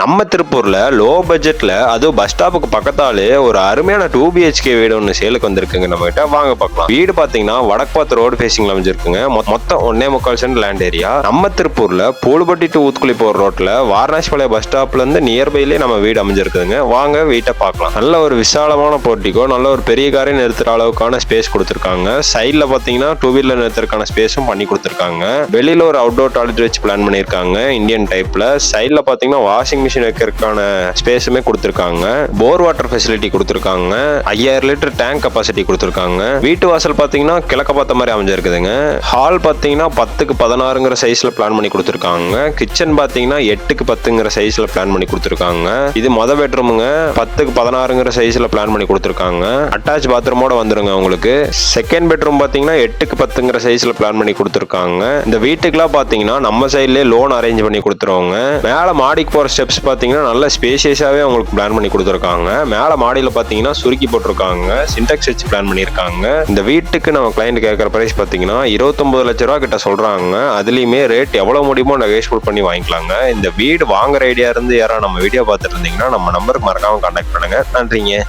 நம்ம திருப்பூர்ல லோ பட்ஜெட்ல அதுவும் பஸ் ஸ்டாப்புக்கு பக்கத்தாலே ஒரு அருமையான 2 BHK வீடு ஒன்று சேலுக்கு வந்திருக்குங்க. நம்ம கிட்ட வாங்க பார்க்கலாம். வீடு பாத்தீங்கன்னா வடக்கு பார்த்து ரோடு ஃபேசிங்ல அமைஞ்சிருக்குங்க. மொத்தம் 1.25 சென்ட் லேண்ட் ஏரியா. நம்ம திருப்பூர்ல பூலுப்பட்டி டு ஊத்துக்குளி போற ரோட்ல வாரணாசிபாளையம் பஸ் ஸ்டாப்ல இருந்து நியர்பைலே நம்ம வீடு அமைஞ்சிருக்குதுங்க. வாங்க வீட்டை பார்க்கலாம். நல்ல ஒரு விசாலமான போர்ட்டிகோ, நல்ல ஒரு பெரிய காரை நிறுத்துற அளவுக்கான ஸ்பேஸ் கொடுத்துருக்காங்க. சைட்ல பாத்தீங்கன்னா 2 வீலர் நிறுத்துறதுக்கான ஸ்பேஸும் பண்ணி கொடுத்துருக்காங்க. வெளியில ஒரு அவுட்டோர் டாய்லெட் வச்சு பிளான் பண்ணிருக்காங்க இந்தியன் டைப்ல. சைட்ல பாத்தீங்கன்னா வாஷிங் மிஷின் வைக்கிறதுக்கான ஸ்பேஸுமே கொடுத்துருக்காங்க. போர் வாட்டர் ஃபெசிலிட்டி கொடுத்துருக்காங்க. 5000 லிட்டர் டேங்க் கெபாசிட்டி கொடுத்துருக்காங்க. வீட்டு வாசல் பாத்தீங்கன்னா கிழக்க பார்த்த மாதிரி அமைஞ்சிருக்குதுங்க. ஹால் பாத்தீங்கன்னா 10க்கு 16ங்கிற சைஸ்ல பிளான் பண்ணி கொடுத்துருக்காங்க. கிச்சன் பாத்தீங்கன்னா 8க்கு 10ங்கிற சைஸ்ல பிளான் பண்ணி கொடுத்துருக்காங்க. இது மொத பெட்ரூமுங்க. 10க்கு 16ங்கிற சைஸ்ல பிளான் பண்ணி கொடுத்துருக்காங்க. அட்டாச் பாத்ரூமோட வந்துருங்க உங்களுக்கு. செகண்ட் பெட்ரூம் பாத்தீங்கன்னா 8க்கு 10ங்கிற சைஸ்ல பிளான் பண்ணி கொடுத்துருக்காங்க. இந்த வீட்டுக்குலாம் பாத்தீங்கன்னா நம்ம சைட்லயே லோன் அரேஞ்ச் பண்ணி கொடுத்துருவாங்க. மேல மாடிக்கு போற ஸ்டெப்ஸ் பாத்தீங்கன்னா நல்ல ஸ்பேஷியஸாவே உங்களுக்கு பிளான் பண்ணி கொடுத்துருக்காங்க. மேல மாடியில பாத்தீங்கன்னா சுருக்கி போட்டிருக்காங்க. சின்டெக்ஸ் வச்சு பிளான் பண்ணிருக்காங்க. இந்த வீட்டுக்கு நம்ம கிளைண்ட் கேட்கற பிரைஸ் பாத்தீங்கன்னா 29 லட்ச ரூபா கிட்ட சொல்றாங்க. அதுலயுமே ரேட் எவ்வளவு முடியுமோ நெகோஷியபிள் பண்ணி வாங்கிக்கலாங்க. இந்த வீடு வாங்குற ஐடியா இருந்து யாராவது நம்ம வீடியோ பார்த்துட்டு இருந்தீங்கன்னா நம்ம நம்பருக்கு மறக்காம கான்டாக்ட் பண்ணுங்க. நன்றிங்க.